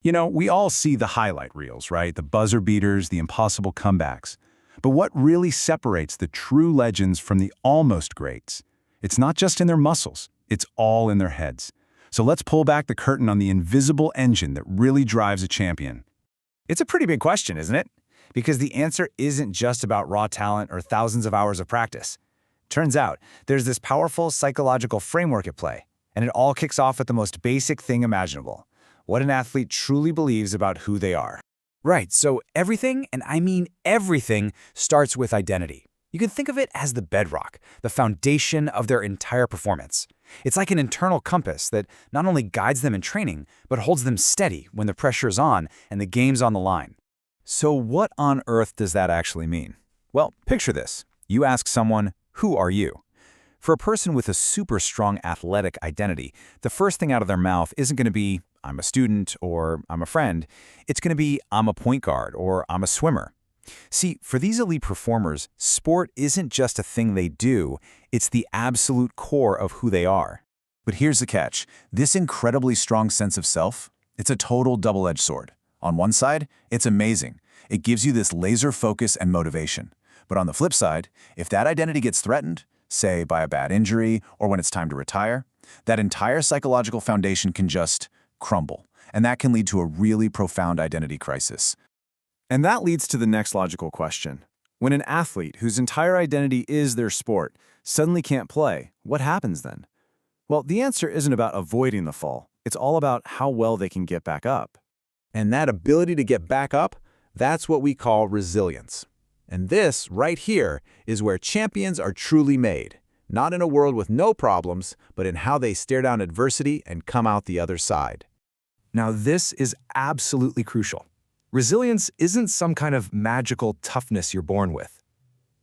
You know, we all see the highlight reels, right? The buzzer beaters, the impossible comebacks. But what really separates the true legends from the almost greats? It's not just in their muscles, it's all in their heads. So let's pull back the curtain on the invisible engine that really drives a champion. It's a pretty big question, isn't it? Because the answer isn't just about raw talent or thousands of hours of practice. Turns out, there's this powerful psychological framework at play, and it all kicks off with the most basic thing imaginable: what an athlete truly believes about who they are. Right, so everything, and I mean everything, starts with identity. You can think of it as the bedrock, the foundation of their entire performance. It's like an internal compass that not only guides them in training, but holds them steady when the pressure is on and the game's on the line. So what on earth does that actually mean? Well, picture this. You ask someone, "Who are you?" For a person with a super strong athletic identity, the first thing out of their mouth isn't going to be, "I'm a student," or "I'm a friend." It's going to be, "I'm a point guard," or "I'm a swimmer." See, for these elite performers, sport isn't just a thing they do, it's the absolute core of who they are. But here's the catch. This incredibly strong sense of self, it's a total double-edged sword. On one side, it's amazing. It gives you this laser focus and motivation. But on the flip side, if that identity gets threatened, say by a bad injury or when it's time to retire, that entire psychological foundation can just crumble. And that can lead to a really profound identity crisis. And that leads to the next logical question. When an athlete whose entire identity is their sport suddenly can't play, what happens then? Well, the answer isn't about avoiding the fall. It's all about how well they can get back up. And that ability to get back up, that's what we call resilience. And this, right here, is where champions are truly made. Not in a world with no problems, but in how they stare down adversity and come out the other side. Now, this is absolutely crucial. Resilience isn't some kind of magical toughness you're born with.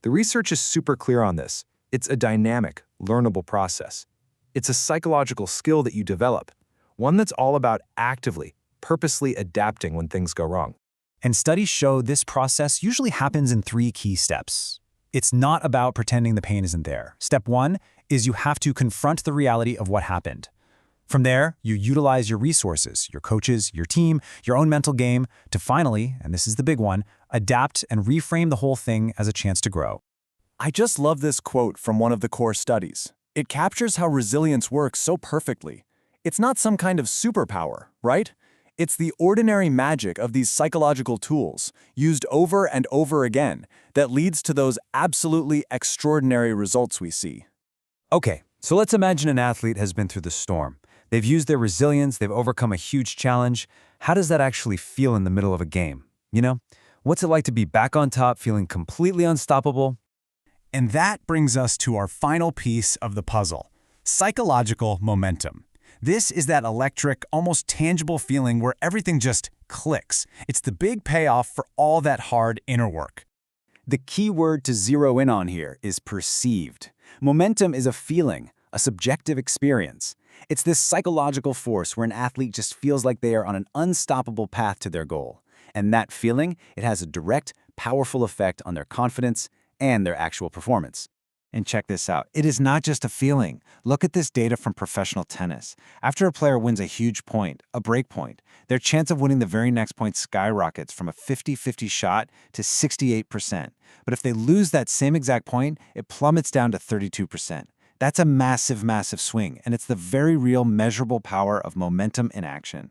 The research is super clear on this. It's a dynamic, learnable process. It's a psychological skill that you develop, one that's all about actively, purposely adapting when things go wrong. And studies show this process usually happens in 3 key steps. It's not about pretending the pain isn't there. Step 1 is you have to confront the reality of what happened. From there, you utilize your resources, your coaches, your team, your own mental game, to finally, and this is the big one, adapt and reframe the whole thing as a chance to grow. I just love this quote from one of the core studies. It captures how resilience works so perfectly. It's not some kind of superpower, right? It's the ordinary magic of these psychological tools, used over and over again, that leads to those absolutely extraordinary results we see. Okay, so let's imagine an athlete has been through the storm. They've used their resilience, they've overcome a huge challenge. How does that actually feel in the middle of a game? You know, what's it like to be back on top, feeling completely unstoppable? And that brings us to our final piece of the puzzle: psychological momentum. This is that electric, almost tangible feeling where everything just clicks. It's the big payoff for all that hard inner work. The key word to zero in on here is perceived. Momentum is a feeling, a subjective experience. It's this psychological force where an athlete just feels like they are on an unstoppable path to their goal. And that feeling, it has a direct, powerful effect on their confidence and their actual performance. And check this out. It is not just a feeling. Look at this data from professional tennis. After a player wins a huge point, a break point, their chance of winning the very next point skyrockets from a 50-50 shot to 68%. But if they lose that same exact point, it plummets down to 32%. That's a massive, massive swing, and it's the very real measurable power of momentum in action.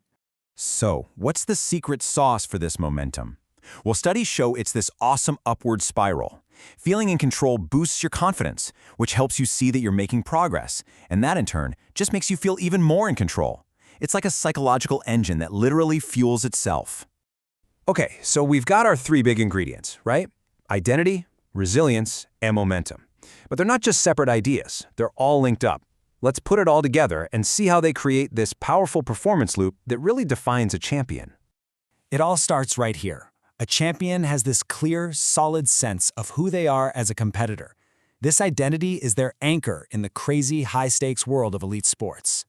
So, what's the secret sauce for this momentum? Well, studies show it's this awesome upward spiral. Feeling in control boosts your confidence, which helps you see that you're making progress, and that in turn just makes you feel even more in control. It's like a psychological engine that literally fuels itself. Okay, so we've got our 3 big ingredients, right? Identity, resilience, and momentum. But they're not just separate ideas, they're all linked up. Let's put it all together and see how they create this powerful performance loop that really defines a champion. It all starts right here. A champion has this clear, solid sense of who they are as a competitor. This identity is their anchor in the crazy, high-stakes world of elite sports.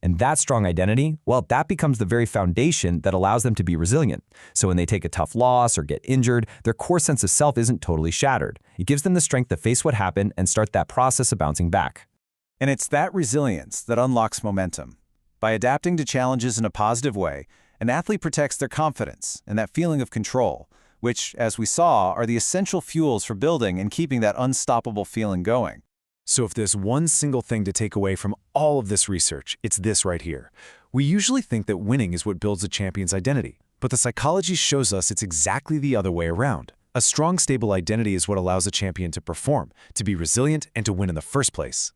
And that strong identity, well, that becomes the very foundation that allows them to be resilient. So when they take a tough loss or get injured, their core sense of self isn't totally shattered. It gives them the strength to face what happened and start that process of bouncing back. And it's that resilience that unlocks momentum. By adapting to challenges in a positive way, An athlete protects their confidence and that feeling of control, which, as we saw, are the essential fuels for building and keeping that unstoppable feeling going. So if there's one single thing to take away from all of this research, it's this right here. We usually think that winning is what builds a champion's identity, but the psychology shows us it's exactly the other way around. A strong, stable identity is what allows a champion to perform, to be resilient, and to win in the first place.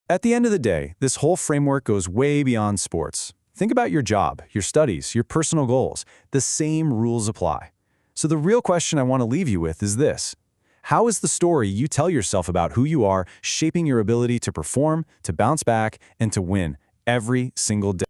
At the end of the day, this whole framework goes way beyond sports. Think about your job, your studies, your personal goals. The same rules apply. So the real question I want to leave you with is this. How is the story you tell yourself about who you are shaping your ability to perform, to bounce back, and to win every single day?